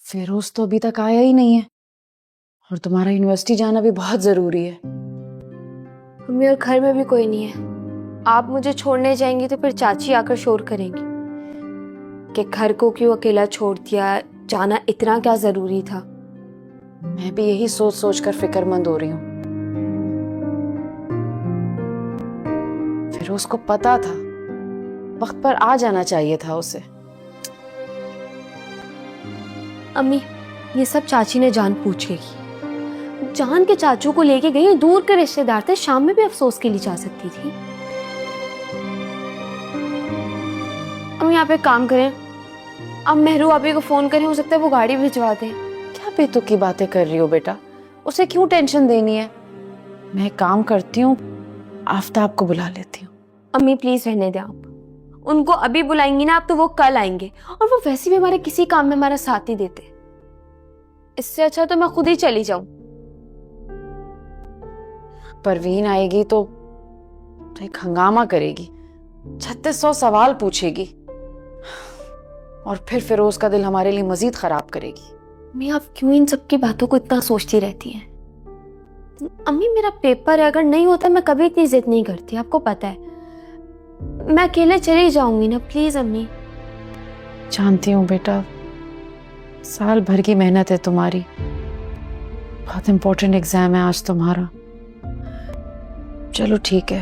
फिरोज तो अभी तक आया ही नहीं है और तुम्हारा यूनिवर्सिटी जाना भी बहुत जरूरी है। मम्मी और घर में भी कोई नहीं है। आप मुझे छोड़ने जाएंगी तो फिर चाची आकर शोर करेंगी कि घर को क्यों अकेला छोड़ दिया, जाना इतना क्या जरूरी था। मैं भी यही सोच सोच कर फिक्रमंद हो रही हूँ। फिरोज को पता था, वक्त पर आ जाना चाहिए था उसे। अम्मी, ये सब चाची ने जान पूछ के की। जान के चाचू को लेके गई, दूर के रिश्तेदार थे, शाम में भी अफसोस के लिए जा सकती थी। अम्मी आप एक काम करें, अब मेहरू अभी को फोन करें, हो सकता है वो गाड़ी भिजवा दे। क्या बेतुकी की बातें कर रही हो बेटा, उसे क्यों टेंशन देनी है। मैं एक काम करती हूँ, आफ्ताब को बुला लेती हूँ। अम्मी प्लीज रहने दें आप। उनको अभी बुलाएंगी ना आप तो वो कल आएंगे, और वो वैसे भी हमारे किसी काम में हमारा साथ नहीं देते। इससे अच्छा तो मैं खुद ही चली जाऊं। परवीन आएगी तो एक हंगामा करेगी, 3600 सवाल पूछेगी और फिर फिरोज का दिल हमारे लिए मजीद खराब करेगी। अम्मी आप क्यों इन सब की बातों को इतना सोचती रहती हैं? अम्मी मेरा पेपर है, अगर नहीं होता मैं कभी इतनी जिद नहीं करती, आपको पता है। मैं अकेले चली जाऊंगी ना, प्लीज अम्मी। जानती हूँ बेटा, साल भर की मेहनत है तुम्हारी, बहुत इंपॉर्टेंट एग्जाम है आज तुम्हारा। चलो ठीक है,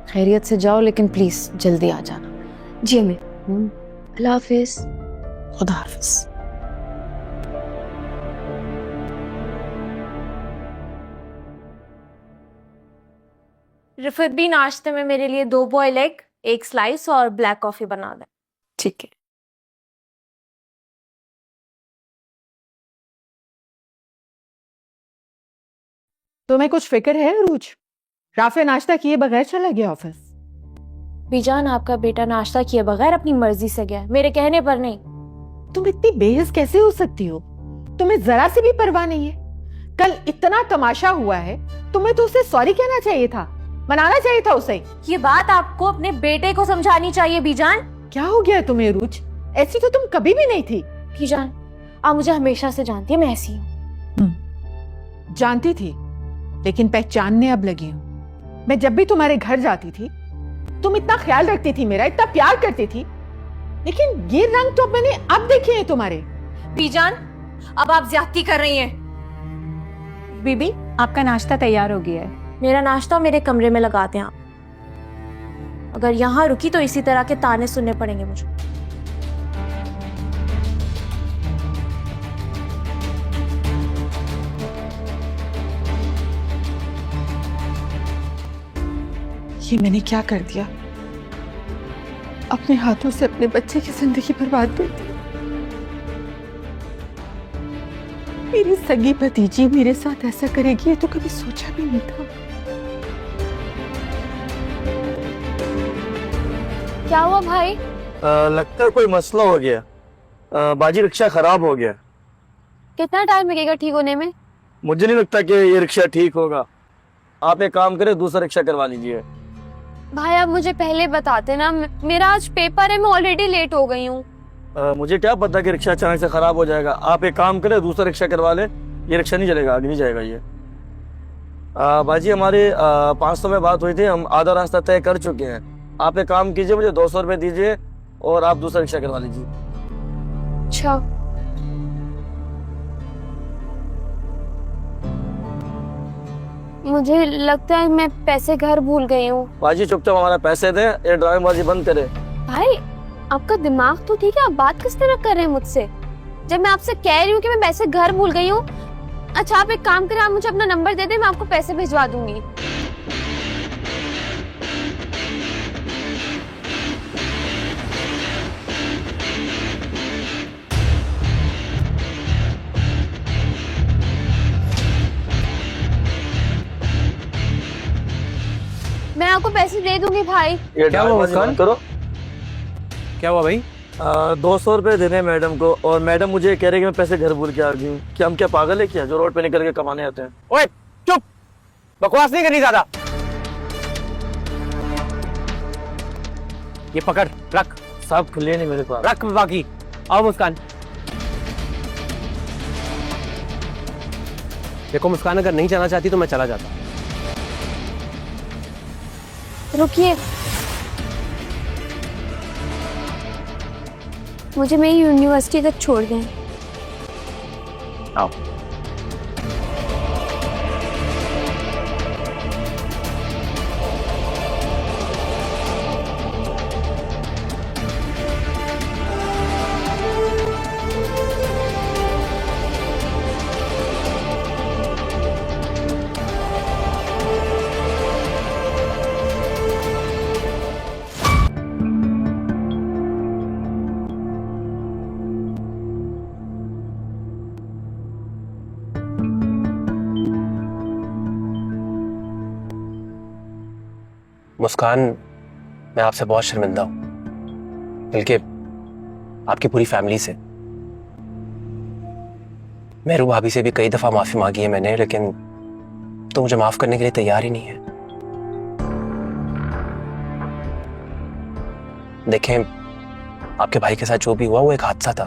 खैरियत से जाओ, लेकिन प्लीज जल्दी आ जाना। जी अम्मी। अल्लाह हाफिज। खुदा हाफिज। रिफत भी नाश्ते में मेरे लिए 2 बॉयल एग, 1 स्लाइस और ब्लैक कॉफी बना दें। ठीक है। तुम्हें कुछ फिक्र है अरूज? राफे नाश्ता किए बगैर चला गया ऑफिस। बीजान आपका बेटा नाश्ता किए बगैर अपनी मर्जी से गया, मेरे कहने पर नहीं। तुम इतनी बेहिस कैसे हो सकती हो? तुम्हें जरा सी भी परवाह नहीं है? कल इतना तमाशा हुआ है, तुम्हें तो उसे सॉरी कहना चाहिए था, मनाना चाहिए था उसे। ये बात आपको अपने बेटे को समझानी चाहिए बीजान। क्या हो गया तुम्हें अरूज? ऐसी तो तुम कभी भी नहीं थी। बीजान आप मुझे हमेशा से जानती है, मैं ऐसी हूँ। जानती थी, लेकिन पहचानने अब लगी हूँ। मैं जब भी तुम्हारे घर जाती थी, तुम इतना ख्याल रखती थी मेरा, इतना प्यार करती थी, लेकिन ये रंग तो मैंने अब देखे हैं तुम्हारे। बीजान अब आप ज्यादती कर रही हैं। बीबी आपका नाश्ता तैयार हो गया है। मेरा नाश्ता मेरे कमरे में लगाते हैं आप। अगर यहाँ रुकी तो इसी तरह के ताने सुनने पड़ेंगे मुझे। ये मैंने क्या कर दिया? अपने हाथों से अपने बच्चे की जिंदगी बर्बाद कर दी। मेरी सगी भतीजी मेरे साथ ऐसा करेगी ये तो कभी सोचा भी नहीं था। क्या हुआ भाई? लगता है कोई मसला हो गया। बाजी रिक्शा खराब हो गया। कितना टाइम लगेगा ठीक होने में? मुझे नहीं लगता कि ये रिक्शा ठीक होगा। आप एक काम करें, दूसरा रिक्शा करवा लीजिए। भाई आप मुझे पहले बताते ना, मेरा आज पेपर है, मैं ऑलरेडी लेट हो गई हूँ। मुझे क्या पता कि रिक्शा अचानक से खराब हो जाएगा। आप एक काम करें, दूसरा रिक्शा करवा ले। ये रिक्शा नहीं चलेगा, आगे नहीं जाएगा ये। बाजी हमारे 500 में बात हुई थी, हम आधा रास्ता तय कर चुके हैं। आप एक काम कीजिए, मुझे 200 रुपये दीजिए और आप दूसरा रिक्शा करवा लीजिए। अच्छा मुझे लगता है मैं पैसे घर भूल गई हूँ। बाजी चुपचाप हमारा पैसे दें, ये ड्रामेबाजी बंद करें। भाई आपका दिमाग तो ठीक है, आप बात किस तरह कर रहे हैं मुझसे, जब मैं आपसे कह रही हूँ कि मैं पैसे घर भूल गई हूँ। अच्छा आप एक काम करें, आप मुझे अपना नंबर दे दें, मैं आपको पैसे भिजवा दूंगी। मैं आपको पैसे दे दूंगी भाई। ये क्या हुआ ड्रामेबाजी मुस्कान? बंद करो। क्या हुआ भाई? 200 रुपये देने मैडम को, और मैडम मुझे कह रहे कि मैं पैसे घर भूल के आ गई हूँ। क्या हम क्या पागल है क्या, जो रोड पे निकल के कमाने आते हैं? ओए चुप, बकवास नहीं करनी ज्यादा। ये पकड़ रख। साहब खुले नहीं मेरे पास। रख बाकी। आओ मुस्कान। देखो मुस्कान, अगर नहीं जाना चाहती तो मैं चला जाता। रुकिए, मुझे मेरी यूनिवर्सिटी तक छोड़ दें। आओ। मुस्कान, मैं आपसे बहुत शर्मिंदा हूं, बल्कि आपकी पूरी फैमिली से। मेहरू भाभी से भी कई दफा माफी मांगी है मैंने, लेकिन तो मुझे माफ करने के लिए तैयार ही नहीं है। देखें, आपके भाई के साथ जो भी हुआ वो एक हादसा था,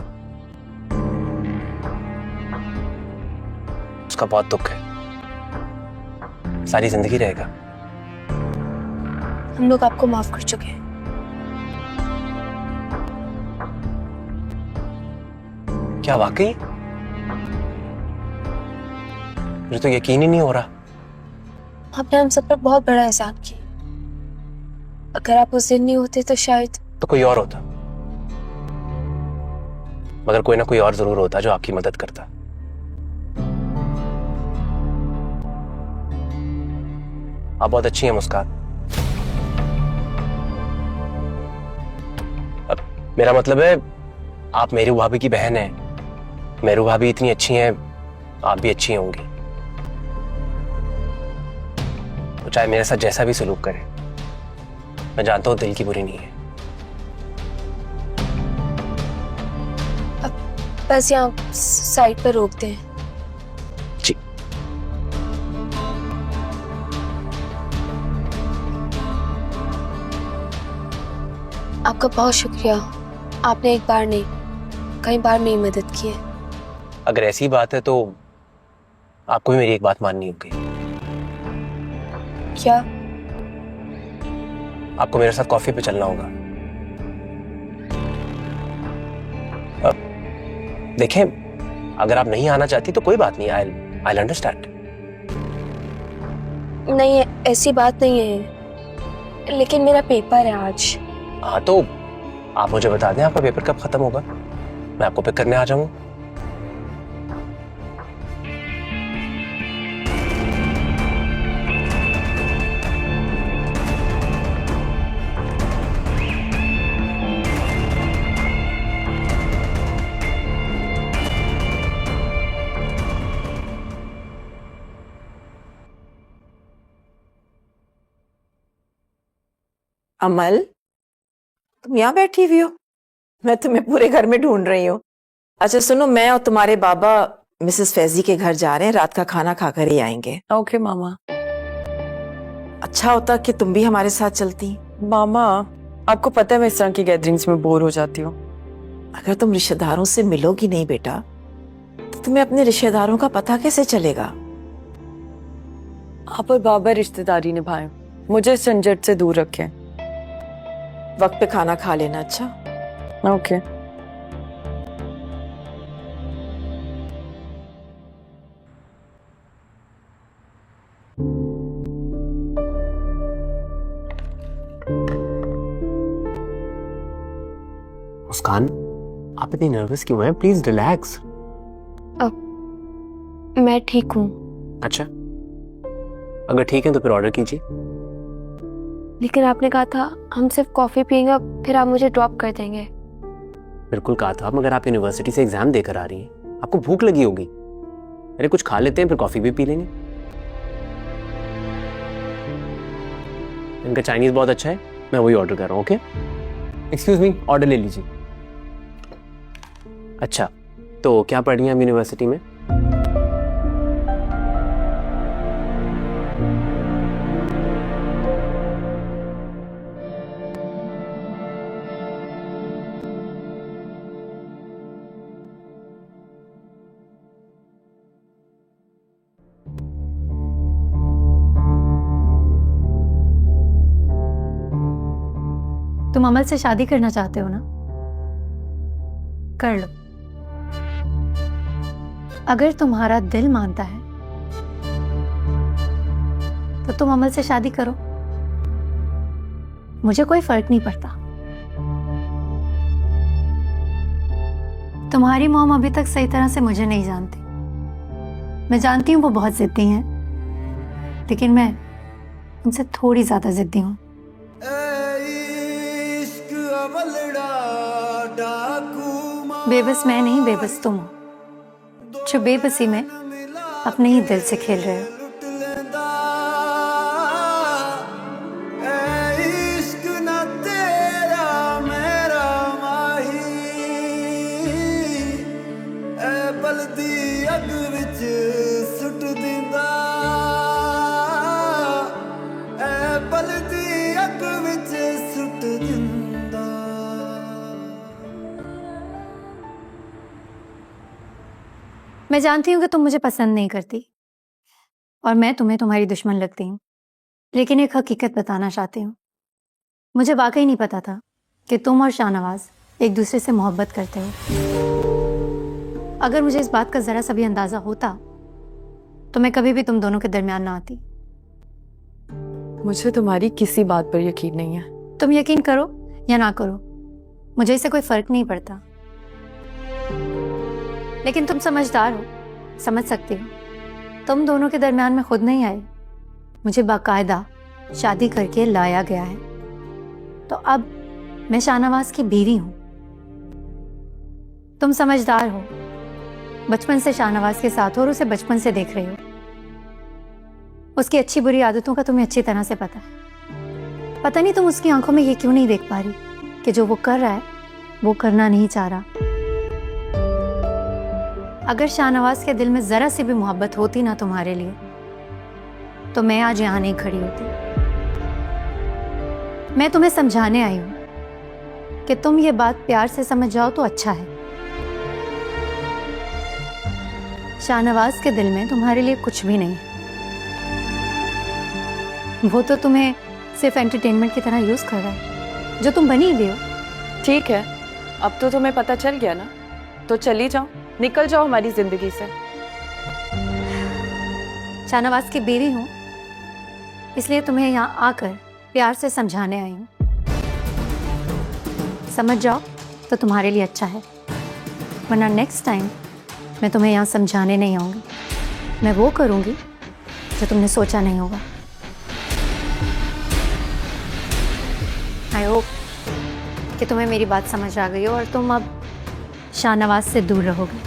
उसका बहुत दुख है, सारी जिंदगी रहेगा। हम लोग आपको माफ कर चुके हैं। क्या वाकई? मुझे तो यकीन ही नहीं हो रहा। आपने हम सब पर बहुत बड़ा एहसान किया। अगर आप उस दिन नहीं होते तो शायद तो कोई और होता, मगर कोई ना कोई और जरूर होता जो आपकी मदद करता। आप बहुत अच्छी हैं मुस्कान। अब मेरा मतलब है, आप मेरी भाभी की बहन हैं। मेरू भाभी इतनी अच्छी हैं, आप भी अच्छी होंगी। तो चाहे मेरे साथ जैसा भी सलूक करें, मैं जानता हूं दिल की बुरी नहीं है। बस यहाँ साइड पर रोक दें। जी। आपका बहुत शुक्रिया। आपने एक बार नहीं, कई बार मेरी मदद की है। अगर ऐसी बात है तो आपको भी मेरी एक बात माननी होगी। क्या? आपको मेरे साथ कॉफी पे चलना होगा। अब देखें, अगर आप नहीं आना चाहती तो कोई बात नहीं, आई अंडरस्टैंड। नहीं, ऐसी बात नहीं है, लेकिन मेरा पेपर है आज। हाँ तो आप मुझे बता दें आपका पेपर कब खत्म होगा, मैं आपको पिक करने आ जाऊंगा। अमल, तुम यहाँ बैठी हुई हो? मैं तुम्हें पूरे घर में ढूंढ रही हूँ। अच्छा सुनो, मैं और तुम्हारे बाबा मिसेस फैजी के घर जा रहे हैं, रात का खाना खाकर ही आएंगे। ओके मामा। अच्छा होता कि तुम भी हमारे साथ चलती। मामा, आपको पता है मैं इस तरह की गैदरिंग्स में बोर हो जाती हूँ। अगर तुम रिश्तेदारों से मिलोगी नहीं बेटा, तो तुम्हें अपने रिश्तेदारों का पता कैसे चलेगा? आप और बाबा रिश्तेदारी निभाएं, मुझे इस झंझट से दूर रखें। वक्त पे खाना खा लेना। अच्छा ओके। मुस्कान, आप इतनी नर्वस क्यों हैं? Please relax. मैं ठीक हूँ। अच्छा, अगर ठीक है तो फिर ऑर्डर कीजिए। लेकिन आपने कहा था हम सिर्फ कॉफी पियेंगे, फिर आप मुझे ड्रॉप कर देंगे। बिल्कुल कहा था, मगर आप यूनिवर्सिटी से एग्जाम देकर आ रही हैं, आपको भूख लगी होगी। अरे कुछ खा लेते हैं, फिर कॉफी भी पी लेंगे। इनका चाइनीज बहुत अच्छा है, मैं वही ऑर्डर कर रहा हूँ। ओके, एक्सक्यूज मी, ऑर्डर ले लीजिए। अच्छा, तो क्या पढ़ रही हैं आप यूनिवर्सिटी में? तुम अमल से शादी करना चाहते हो ना, कर लो। अगर तुम्हारा दिल मानता है तो तुम अमल से शादी करो, मुझे कोई फर्क नहीं पड़ता। तुम्हारी मॉम अभी तक सही तरह से मुझे नहीं जानती। मैं जानती हूँ वो बहुत जिद्दी हैं, लेकिन मैं उनसे थोड़ी ज्यादा जिद्दी हूँ। बेबस मैं नहीं, बेबस तुम हो, जो बेबसी में अपने ही दिल से खेल रहे हो। मैं जानती हूँ कि तुम मुझे पसंद नहीं करती और मैं तुम्हें तुम्हारी दुश्मन लगती हूँ, लेकिन एक हकीकत बताना चाहती हूँ। मुझे वाकई नहीं पता था कि तुम और शाहनवाज एक दूसरे से मोहब्बत करते हो। अगर मुझे इस बात का जरा सा भी अंदाजा होता तो मैं कभी भी तुम दोनों के दरमियान ना आती। मुझे तुम्हारी किसी बात पर यकीन नहीं है। तुम यकीन करो या ना करो, मुझे इससे कोई फर्क नहीं पड़ता, लेकिन तुम समझदार हो, समझ सकती हो। तुम दोनों के दरमियान में खुद नहीं आए, मुझे बाकायदा शादी करके लाया गया है। तो अब मैं शाहनवाज की बीवी हूं। तुम समझदार हो, बचपन से शाहनवाज के साथ हो और उसे बचपन से देख रही हो। उसकी अच्छी बुरी आदतों का तुम्हें अच्छी तरह से पता है। पता नहीं तुम उसकी आंखों में ये क्यों नहीं देख पा रही कि जो वो कर रहा है वो करना नहीं चाह रहा। अगर शाहनवाज के दिल में जरा सी भी मोहब्बत होती ना तुम्हारे लिए, तो मैं आज यहां नहीं खड़ी होती। मैं तुम्हें समझाने आई हूं कि तुम ये बात प्यार से समझ जाओ तो अच्छा है। शाहनवाज के दिल में तुम्हारे लिए कुछ भी नहीं है। वो तो तुम्हें सिर्फ एंटरटेनमेंट की तरह यूज कर रहा है, जो तुम बनी भी हो। ठीक है, अब तो तुम्हें पता चल गया ना, तो चली जाओ, निकल जाओ हमारी जिंदगी से। शाहनवाज की बीवी हूं, इसलिए तुम्हें यहाँ आकर प्यार से समझाने आई हूं। समझ जाओ तो तुम्हारे लिए अच्छा है, वरना नेक्स्ट टाइम मैं तुम्हें यहाँ समझाने नहीं आऊंगी। मैं वो करूंगी जो तुमने सोचा नहीं होगा। आई होप कि तुम्हें मेरी बात समझ आ गई हो और तुम अब शाहनवाज से दूर रहोगे।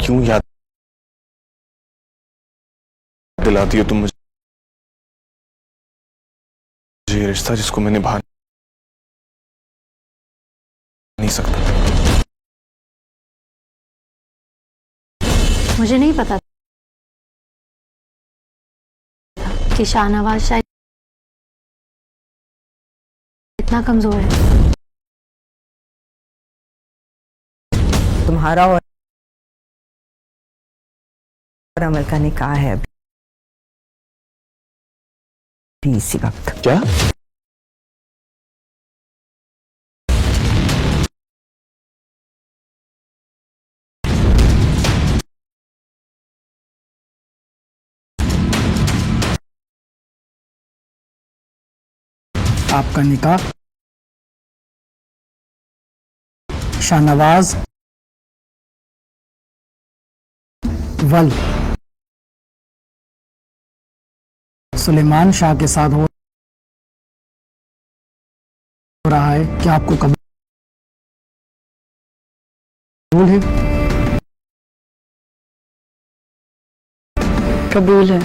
क्यों याद दिलाती हो तुम मुझे ये रिश्ता जिसको मैं निभा नहीं सकता। मुझे नहीं पता था कि शाहनवाज शायद इतना कमजोर है। तुम्हारा और अमल का निकाह है अभी इसी वक्त। क्या? आपका निकाह शाहनवाज वल सुलेमान शाह के साथ हो रहा है। क्या आपको कबूल है? कबूल है।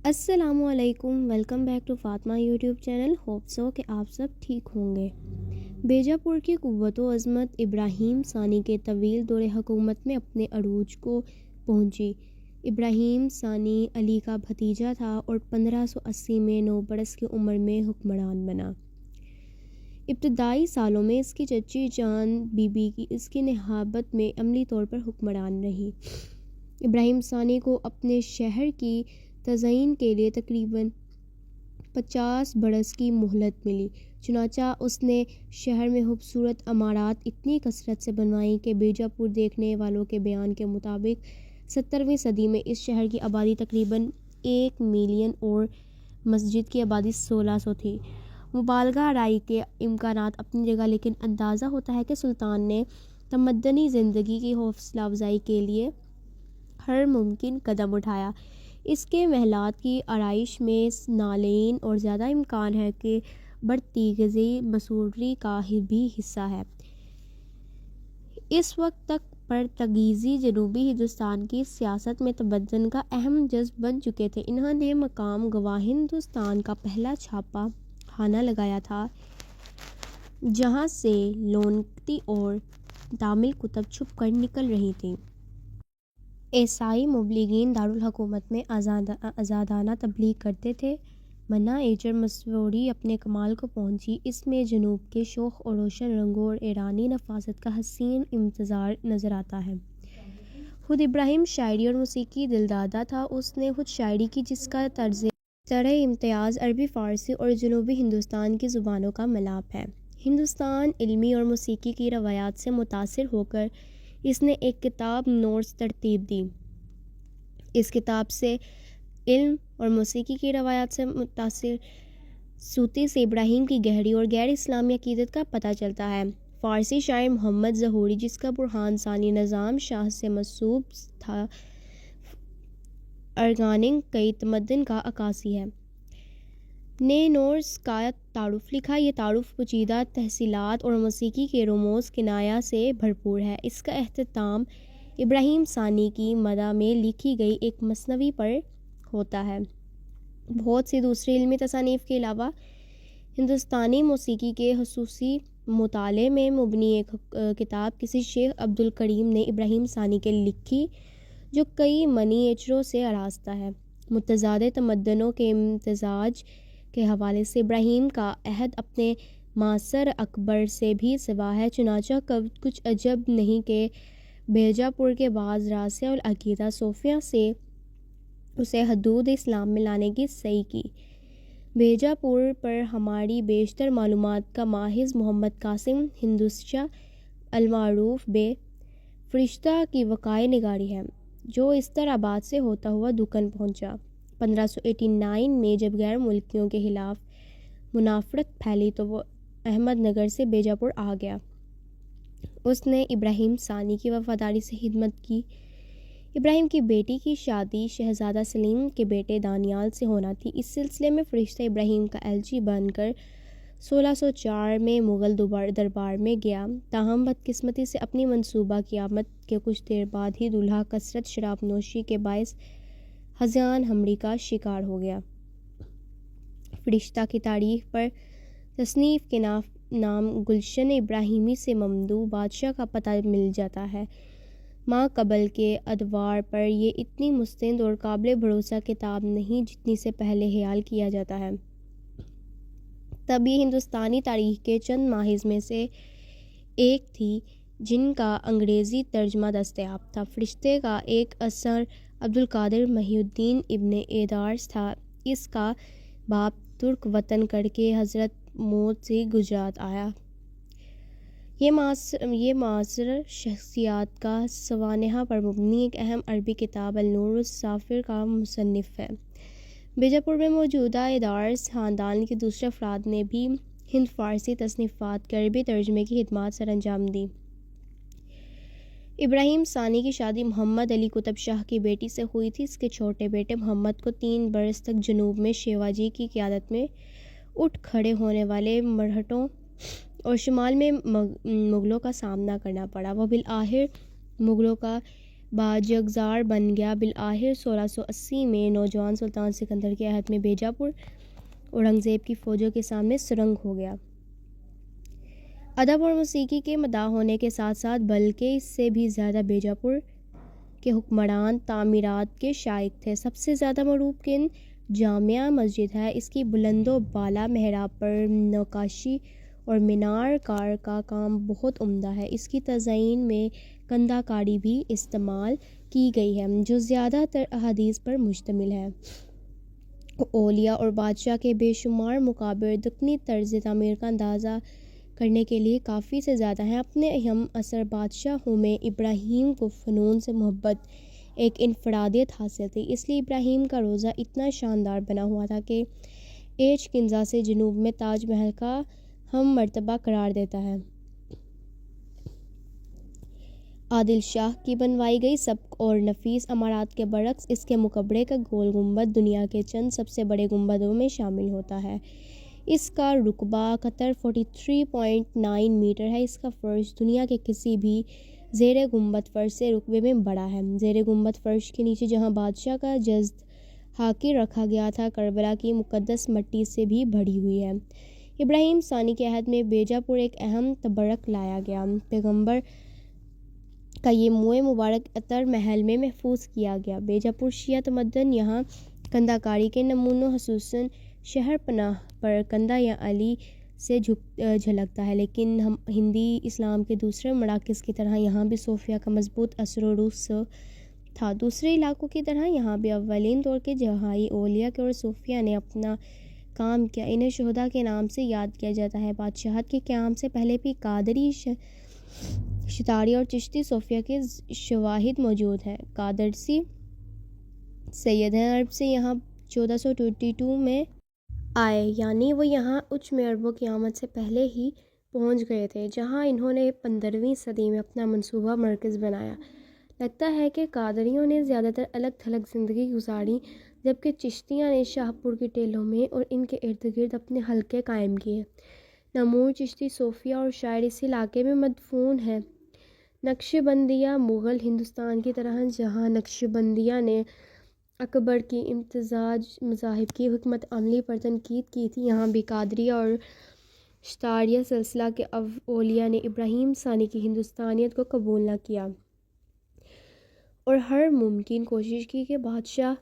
अस्सलामुअलैकुम, welcome back to Fatima YouTube channel. Hope so कि आप सब ठीक होंगे। बीजापुर की कुव्वतो अज़मत इब्राहिम सानी के तवील दौरे हुकूमत में अपने अरूज को पहुंची। इब्राहिम सानी अली का भतीजा था और 1580 में 9 बरस की उम्र में हुक्मरान बना। इब्तदाई सालों में इसकी चची जान बीबी की इसकी निहाबत में अमली तौर पर हुक्मरान रही। इब्राहिम सानी को अपने शहर की तज़यीन के लिए तकरीबन 50 बरस की मोहलत मिली। चुनाचा उसने शहर में खूबसूरत अमारात इतनी कसरत से बनवाई कि बीजापुर देखने वालों के बयान के मुताबिक 17वीं सदी में इस शहर की आबादी तकरीबन 1 मिलियन और मस्जिद की आबादी 1600 थी। मुबालगा राई के इम्कानात अपनी जगह, लेकिन अंदाज़ा होता है कि सुल्तान ने तमद्दनी ज़िंदगी की हौसला अफजाई के लिए हर मुमकिन कदम उठाया। इसके महलात की आराइश में नालेन और ज़्यादा इम्कान है कि बढ़ती ग़ज़ी मसूरी का भी हिस्सा है। इस वक्त तक पुर्तगीज़ी जनूबी हिंदुस्तान की सियासत में तमद्दन का अहम जज़्ब बन चुके थे। इन्होंने मकाम गवाह हिंदुस्तान का पहला छापा खाना लगाया था, जहाँ से लोनकती और तामिल कुतब छुप कर निकल रही थी। ईसाई मुबलिगीन दारुल हुकूमत में आज़ादाना तबलीग करते थे। मन्ना एजर मसूरी अपने कमाल को पहुंची। इसमें जनूब के शोख और रोशन रंगों और ईरानी नफासत का हसीन इम्तज़ार नज़र आता है। खुद इब्राहिम शायरी और मौसीकी दिलदादा था। उसने खुद शायरी की, जिसका तर्ज़ तरह इम्तियाज़ अरबी फ़ारसी और जनूबी हिंदुस्तान की ज़ुबानों का मिलाप है। हिंदुस्तान इल्मी और मौसीकी की रवायात से मुतासिर होकर इसने एक किताब नोट्स तरतीब दी। इस किताब से इल्म और मौसीकी की रवायात से मुतासिर सूती से इब्राहिम की गहरी और गैर इस्लामी अकीदत का पता चलता है। फ़ारसी शायर मोहम्मद ज़हूरी, जिसका बुरहान सानी निज़ाम शाह से मसूब था, अर्गानिंग कई तमद्दन का अकासी है, ने नोर्स का तारुफ लिखा। ये तारुफ पेचीदा तहसीलात और मौसीकी के रमूज़ किनाया से भरपूर है। इसका अख्तिताम इब्राहिम सानी की मदा में लिखी गई एक मसनवी पर होता है। बहुत सी दूसरी इल्मी तसानीफ़ के अलावा हिंदुस्तानी मौसीकी के खुसूसी मुताले में मुबनी एक किताब किसी शेख अब्दुल करीम ने इब्राहिम सानी के लिखी, जो कई मनीएचरों से आरास्ता है। मुतज़ाद तमद्दनों के इम्तिज़ाज के हवाले से इब्राहिम का अहद अपने मासर अकबर से भी सिवा है। चुनाचा कब कुछ अजब नहीं कि बीजापुर के बाज़ रासिया और अकीदा सोफिया से उसे हदूद इस्लाम में लाने की सही की। बीजापुर पर हमारी बेशतर मालूमात का माहिज़ मोहम्मद कासिम हिंदुशा अलमारूफ बे फरिश्ता की वक़ाए निगारी है, जो इस्तराबाद से होता हुआ दुकन पहुंचा। 1589 में जब गैर मुल्कियों के ख़िलाफ़ मुनाफरत फैली तो वो अहमदनगर से बीजापुर आ गया। उसने इब्राहिम सानी की वफ़ादारी से खिदमत की। इब्राहिम की बेटी की शादी शहज़ादा सलीम के बेटे दानियाल से होना थी। इस सिलसिले में फ़रिश्ता इब्राहिम का एलची बनकर 1604 में मुग़ल दरबार में गया। ताहम बदकिस्मती से अपनी मनसूबा क़यामत के कुछ देर बाद ही दूल्हा कसरत शराब नोशी के बायस हज़ान हमरी का शिकार हो गया। फ़रिश्ता की तारीख़ पर तसनीफ़ के नाम गुलशन इब्राहिमी से ममदू बादशाह का पता मिल जाता है। माँ कबल के अदवार पर यह इतनी मुस्तंद और काबिल भरोसा किताब नहीं जितनी से पहले ख्याल किया जाता है। तब ये हिंदुस्तानी तारीख़ के चंद माहिज़ में से एक थी जिनका अंग्रेज़ी तर्जमा दस्तयाब था। फ़रिश्ते का एक असर अब्दुल कादिर महिउद्दीन इब्ने एदार्स था। इसका बाप तुर्क वतन करके हज़रत मौत से गुजरात आया। ये मासर शख्सियात का सवानहा पर मुबनी एक अहम अरबी किताब अल-नूर साफ़िर का मुसन्निफ़ है। बीजापुर में मौजूदा एदार्स ख़ानदान के दूसरे अफराद ने भी हिंद फ़ारसी तसनीफ़ात के अरबी तर्जमे की खिदमत सर अंजाम दी। इब्राहिम सानी की शादी मोहम्मद अली कुतब शाह की बेटी से हुई थी। इसके छोटे बेटे मोहम्मद को 3 बरस तक जनूब में शिवाजी की क़यादत में उठ खड़े होने वाले मरहटों और शुमाल में मुग़लों का सामना करना पड़ा। वह बिल आखिर मुग़लों का बाजगजार बन गया। बिलाहिर 1680 में नौजवान सुल्तान सिकंदर के अहद में बीजापुर औरंगज़ेब की फ़ौजों के सामने सुरंग हो गया। अदब और मौसीकी के मदाह होने के साथ साथ बल्कि इससे भी ज़्यादा बीजापुर के हुक्मरान तामीरात के शाइक थे। सबसे ज़्यादा मरूफ किन जामिया मस्जिद है। इसकी बुलंदो बाला मेहराब पर नक्काशी और मीनार कार का काम बहुत उम्दा है। इसकी तज़यीन में कंधाकारी भी इस्तेमाल की गई है जो ज़्यादातर अहादीस पर मुश्तमिल है। औलिया और बादशाह के बेशुमार मुकाबिर दुक्नी तर्ज तामीर का अंदाज़ा करने के लिए काफ़ी से ज़्यादा हैं। अपने हम असर बादशाहों में इब्राहीम को फ़नून से मोहब्बत एक इनफरादियत हासिल थी, इसलिए इब्राहीम का रोज़ा इतना शानदार बना हुआ था कि एच किंजा से जनूब में ताज महल का हम मर्तबा करार देता है। आदिल शाह की बनवाई गई सबक और नफीस अमारात के बरक्स इसके मुकबरे का गोल गुंबद दुनिया के चंद सबसे बड़े गुंबदों में शामिल होता है। इसका रुकबा कतर 43.9 मीटर है। इसका फ़र्श दुनिया के किसी भी ज़ेरे गुंबद फ़र्श से रुकबे में बड़ा है। ज़ेरे गुंबद फ़र्श के नीचे जहां बादशाह का जज़्द हाकिर रखा गया था, करबला की मुक़द्दस मट्टी से भी भरी हुई है। इब्राहीम सानी के अहद में बीजापुर एक अहम तबरक लाया गया। पैगंबर का ये मुए मुबारक अतर महल में महफूज किया गया। बीजापुर शिया तमद्दन यहाँ कंधाकारी के नमूनों खसूसन शहर पनाह पर कंधा या अली से झलकता है, लेकिन हम हिंदी इस्लाम के दूसरे मराकज़ की तरह यहाँ भी सोफिया का मजबूत असर व रूस था। दूसरे इलाकों की तरह यहाँ भी अव्वलीन दौर के जहाई औलिया के और सोफिया ने अपना काम किया। इन्हें शुहदा के नाम से याद किया जाता है। बादशाहत के क़याम से पहले भी कादरी, शितारी और चिश्ती सोफिया के शवाहिद मौजूद हैं। कादरसी सैयद हैं अरब से यहाँ 1422 में आए, यानी वो यहाँ उच्च में अरबों की आमद से पहले ही पहुँच गए थे, जहाँ इन्होंने 15वीं सदी में अपना मंसूबा मरकज़ बनाया। लगता है कि कादरियों ने ज़्यादातर अलग थलग ज़िंदगी गुजारी, जबकि चिश्तियाँ ने शाहपुर की टेलों में और इनके इर्द गिर्द अपने हलके कायम किए। नमूर चिश्ती सोफिया और शायर इस इलाके में मदफून है। नक्शबंदिया मुग़ल हिंदुस्तान की तरह जहाँ नक्शबंदिया ने अकबर की इम्तिजाज मज़ाहिब की हुकमत अमली पर तनकीद की थी, यहाँ भी कादरिया और शतारिया सिलसिला के औलिया ने इब्राहीम सानी की हिंदुस्तानियत को कबूल न किया और हर मुमकिन कोशिश की कि बादशाह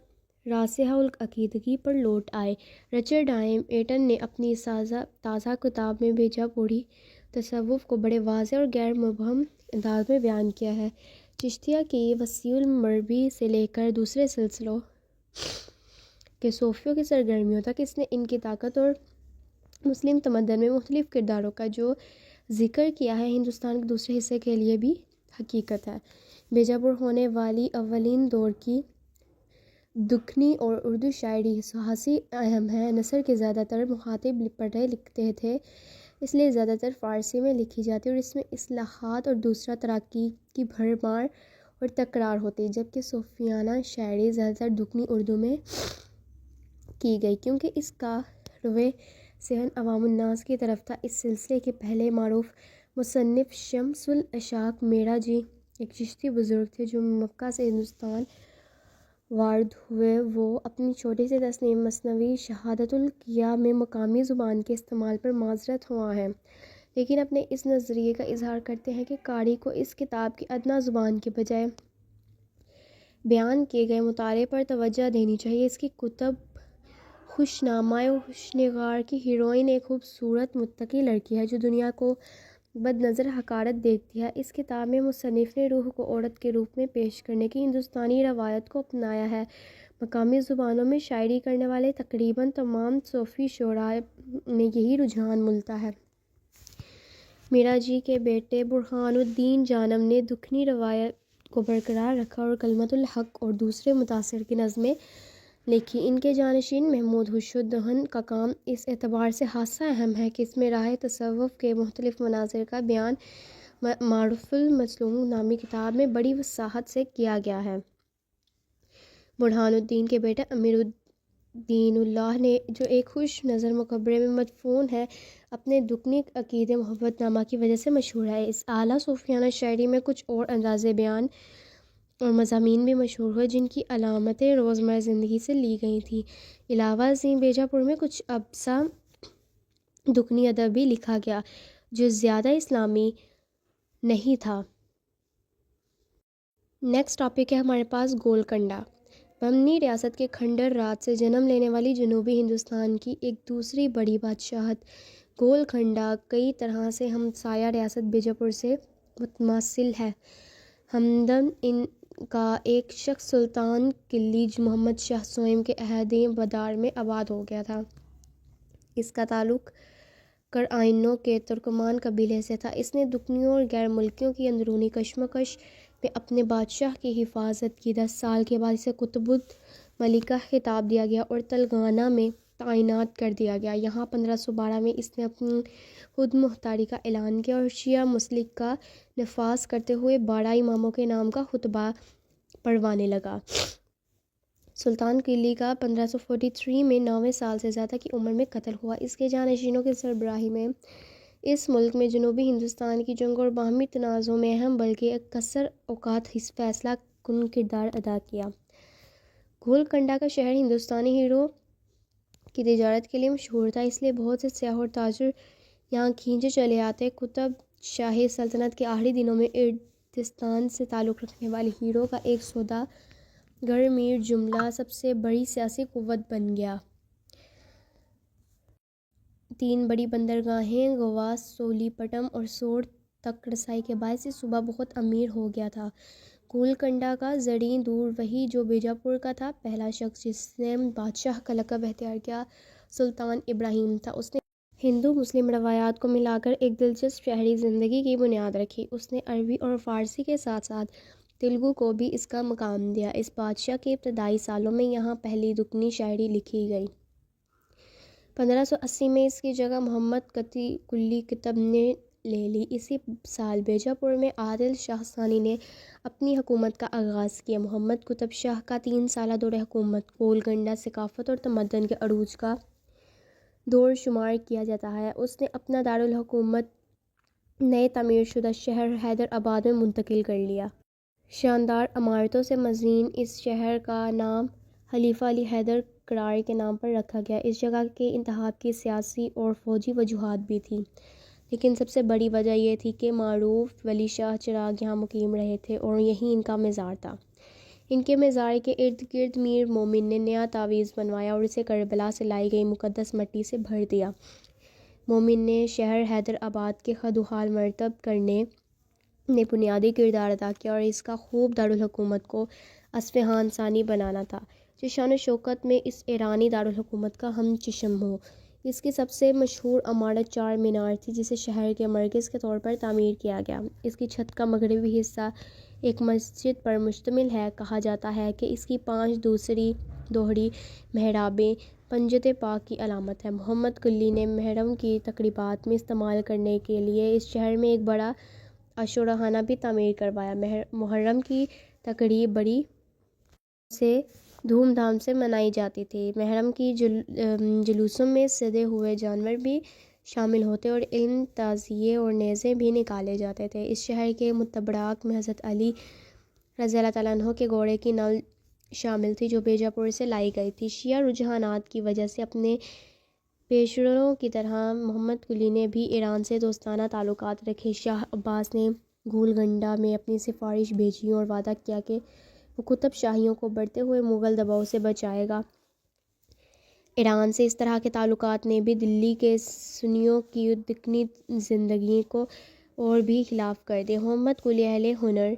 रासिहा अकीदगी पर लौट आए। रिचर्ड आइम एटन ने अपनी ताज़ा किताब में बीजापुरी तसव्वुफ़ को बड़े वाज़ेह और गैर मुबहम अंदाज में बयान किया है। चिश्तिया की वसीउल मरबी से लेकर दूसरे सिलसिलों के सोफियों की सरगर्मियों तक इसने इनकी ताकत और मुस्लिम तमद्दन में मुख्तलिफ़ किरदारों का जो ज़िक्र किया है, हिंदुस्तान के दूसरे हिस्से के लिए भी हकीकत है। बीजापुर होने वाली अव्वलीन दौर की दुखनी और उर्दू शायरी खासी अहम है। नसर के ज़्यादातर मुखातिब पढ़े लिखते थे, इसलिए ज़्यादातर फ़ारसी में लिखी जाती और इसमें इस्लाहात और दूसरा तराकी की भरमार और तकरार होती, जबकि सूफियाना शायरी ज़्यादातर दुखनी उर्दू में की गई, क्योंकि इसका रुवे सेहन अवामुन्नास की तरफ था। इस सिलसिले के पहले मारूफ मुसन्निफ़ शम्सुल अशाक मेरा जी एक चिश्ती बुज़ुर्ग थे जो मक्का से हिंदुस्तान वार्द हुए। वो अपनी छोटी सी तस्नीम मसनवी शहादतुल किया में मकामी ज़ुबान के इस्तेमाल पर माजरत हुआ है, लेकिन अपने इस नज़रिए का इजहार करते हैं कि कारी को इस किताब की अदना ज़ुबान के बजाय बयान किए गए मुताले पर तवज्जो देनी चाहिए। इसकी कुतब खुशनामा और खुशनिगार की हीरोइन एक खूबसूरत मुत्तकी लड़की है जो दुनिया को बदनज़र हकारत देखती है। इस किताब में मुसन्निफ़ ने रूह को औरत के रूप में पेश करने की हिंदुस्तानी रवायत को अपनाया है। मकामी ज़ुबानों में शायरी करने वाले तकरीबन तमाम सूफ़ी शुअरा में यही रुझान मिलता है। मीरा जी के बेटे बुरहानुद्दीन जानम ने दुखनी रवायत को बरकरार रखा और कलमतुल हक़ और दूसरे मुतासिर की नज़में लिखी। इनके जानशीन महमूद हुशुद्दहन का काम इस एतबार से खासा अहम है कि इसमें राह तसव्वुफ़ के मुख्तलिफ़ मनाज़िर का बयान मारूफ़ुल मज़लूम नामी किताब में बड़ी वसाहत से किया गया है। बुरहानुद्दीन के बेटे अमीरुद्दीनुल्लाह ने जो एक खुश नज़र मुकबरे में मदफून है, अपने दुखनी अकीदे मोहब्बतनामा की वजह से मशहूर है। इस आला सूफियाना शायरी में कुछ और अंदाज़े बयान और मज़ामीन भी मशहूर हुए जिनकी अलामतें रोज़मर्रा ज़िंदगी से ली गई थी। इलावा ज़ी बेजापुर में कुछ अब्सा दुकनी अदब भी लिखा गया जो ज़्यादा इस्लामी नहीं था। नेक्स्ट टॉपिक है हमारे पास गोलकंडा। बमनी रियासत के खंडर राज से जन्म लेने वाली जनूबी हिंदुस्तान की एक दूसरी बड़ी बादशाहत गोलकंडा कई तरह से हमसाया रियासत बीजापुर से मुतमासिल है। हमदन इनका एक शख्स सुल्तान किलीज मोहम्मद शाह सोएम के अहद बदार में आबाद हो गया था। इसका ताल्लुक़ करआइनों के तुर्कमान कबीले से था। इसने दुकनियों और गैर मुल्कियों की अंदरूनी कशमकश में अपने बादशाह की हिफाजत की। 10 साल के बाद इसे कुतुबुद मलिका खिताब दिया गया और तलगाना में तैनात कर दिया गया। यहाँ 1512 में इसने अपनी खुद मुख्तारी का ऐलान किया और शिया मुस्लिक का नफाज करते हुए 12 इमामों के नाम का खुतबा पढ़वाने लगा। सुल्तान किली का 1543 में 9वें साल से ज़्यादा की उम्र में कत्ल हुआ। इसके जानशीनों की सरबराही में इस मुल्क में जनूबी हिंदुस्तान की जंग और बाहमी तनाज़ों में अहम बल्कि एक कसर औकात फैसला कुन किरदार अदा किया। गोलकंडा का शहर हिंदुस्तानी हीरो की तिजारत के लिए मशहूर था, इसलिए बहुत से सयाह और ताजर यहाँ खींचे चले आते। कुतुब शाही सल्तनत के आखिरी दिनों में इर्दिस्तान से ताल्लुक़ रखने वाले हीरो का एक सौदागर मीर जुमला सबसे बड़ी सियासी कुव्वत बन गया। 3 बड़ी बंदरगाहें गोवा, सोलीपटम और सोर तक रसाई के बायस सूबा बहुत अमीर हो गया था। गोलकंडा का ज़री दूर वही जो बीजापुर का था। पहला शख्स जिसने बादशाह का लक़ब अख्तियार किया सुल्तान इब्राहिम था। उसने हिंदू मुस्लिम रवायात को मिलाकर एक दिलचस्प शहरी ज़िंदगी की बुनियाद रखी। उसने अरबी और फ़ारसी के साथ साथ तेलुगु को भी इसका मकाम दिया। इस बादशाह के इब्तदाई सालों में यहाँ पहली दुकनी शायरी लिखी गई। 1580 में इसकी जगह मोहम्मद कुली कितब ने ले ली। इसी साल बीजापुर में आदिल शाह सानी ने अपनी हुकूमत का आगाज़ किया। मोहम्मद कुतुब शाह का 3 साला दौर हुकूमत गोलकंडा सकाफ़त और तमद्दन के अरूज का दौर शुमार किया जाता है। उसने अपना दारुल हुकूमत नए तमीर शुदा शहर हैदराबाद में मुंतकिल कर लिया। शानदार इमारतों से मज़ीन इस शहर का नाम खलीफा अली हैदर करार के नाम पर रखा गया। इस जगह के इंतखाब की सियासी और फ़ौजी वजूहात भी थी, लेकिन सबसे बड़ी वजह यह थी कि मारूफ वली शाह चिराग यहाँ मुकीम रहे थे और यहीं इनका मज़ार था। इनके मज़ार के इर्द गिर्द मीर मोमिन ने नया तावीज़ बनवाया और इसे करबला से लाई गई मुक़द्दस मिट्टी से भर दिया। मोमिन ने शहर हैदराबाद के खदुहाल मरतब करने ने बुनियादी किरदार अदा किया और इसका खूब दारुल हुकूमत को अस्फ़हान सानी बनाना था, जो शान शौकत में इस ईरानी दारुल हुकूमत का हम चश्म हो। इसकी सबसे मशहूर इमारत 4 मीनार थी, जिसे शहर के मरकज़ के तौर पर तामीर किया गया। इसकी छत का मगरबी हिस्सा एक मस्जिद पर मुश्तमिल है। कहा जाता है कि इसकी 5 दूसरी दोहरी महराबें पंजत पाक की अलामत है। मोहम्मद कुली ने महरम की तकरीबात में इस्तेमाल करने के लिए इस शहर में एक बड़ा अशुराखाना भी तामीर करवाया। मुहर्रम की तकरीब बड़ी से धूमधाम से मनाई जाती थी। महरम की जुलूसों में सदे हुए जानवर भी शामिल होते और इन ताज़िए और नेज़े भी निकाले जाते थे। इस शहर के मुतबराक में हज़रत अली रज़ी अल्लाह तआला अन्हु के घोड़े की नल शामिल थी, जो बीजापुर से लाई गई थी। शिया रुझानात की वजह से अपने पेशरों की तरह मोहम्मद कुली ने भी ईरान से दोस्ताना ताल्लुकात रखे। शाह अब्बास ने गोलकंडा में अपनी सिफारिश भेजी और वादा किया कि वो कुतुब शाहियों को बढ़ते हुए मुग़ल दबाव से बचाएगा। ईरान से इस तरह के ताल्लुकात ने भी दिल्ली के सुन्नियों की दिकनी ज़िंदगी को और भी खिलाफ कर दिया। मोहम्मद कुली अहले हुनर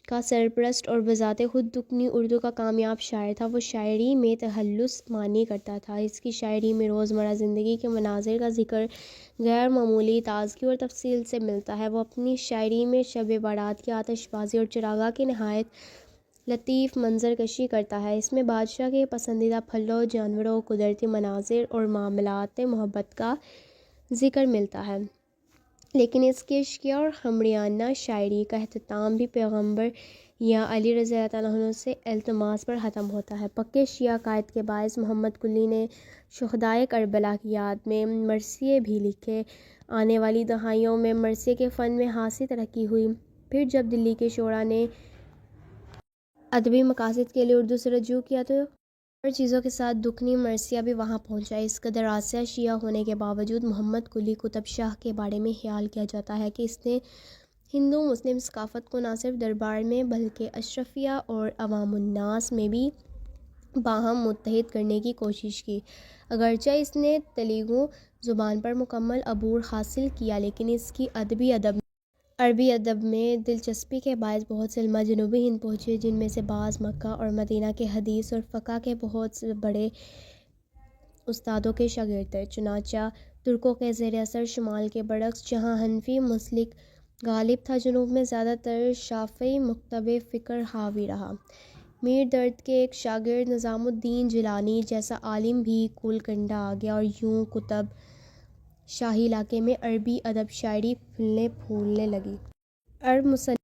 का सरपरस्त और बज़ाते खुद दुकनी उर्दू का कामयाब शायर था। वो शायरी में तहल्लुस मानी करता था। इसकी शायरी में रोज़मर्रा ज़िंदगी के मनाज़िर का ज़िक्र गैर मामूली ताज़गी और तफसील से मिलता है। वो अपनी शायरी में शब बारात की आतिशबाज़ी और चिरागा की नहायत लतीफ़ मंजर कशी करता है। इसमें बादशाह के पसंदीदा फलों, जानवरों, कुदरती मनाज़िर और मामलात मोहब्बत का ज़िक्र मिलता है। लेकिन इसके इश्किया और हमरियाना शायरी का अख्ताम भी पैगम्बर या अली रज़ी अल्लाह तआला अन्हु से इल्तिमास पर ख़त्म होता है। पक्के शिया कायद के बायस मोहम्मद कुली ने शुहदाए करबला की याद में मरसिए भी लिखे। आने वाली दहाइयों में मरसिए के फ़न में खासी तरक्की हुई। फिर जब दिल्ली के शोरा ने अदबी मकासद के लिए उर्दू से रजू किया तो और चीज़ों के साथ दुखनी मरसिया भी वहाँ पहुँचा। इस कदर आसिया शिया होने के बावजूद मोहम्मद कुली कुतुब शाह के बारे में ख्याल किया जाता है कि इसने हिंदू मुस्लिम सकाफ़त को न सिर्फ दरबार में बल्कि अशरफिया और अवामुन्नास में भी बाहम मुत्तहिद करने की कोशिश की। अगरचे इसने तेलुगु ज़ुबान पर मुकम्मल अबूर हासिल किया, लेकिन इसकी अरबी अदब में दिलचस्पी के बायस बहुत से उलमा जनूबी हिंद पहुँचे, जिनमें से बाज़ मक्का और मदीना के हदीस और फ़क़ा के बहुत से बड़े उस्तादों के शागिर्द थे। चुनाचा तुर्कों के ज़ेर असर शुमाल के बरक्स जहाँ हनफी मुस्लिक गालिब था, जनूब में ज़्यादातर शाफ़ी मुक्तबे फ़िक्र हावी रहा। मीर दर्द के एक शागिर्द निज़ामुद्दीन जिलानी जैसा आलिम भी कुलकंडा आ गया और यूं कुतुब शाही इलाके में अरबी अदब शायरी फूलने लगी। अरब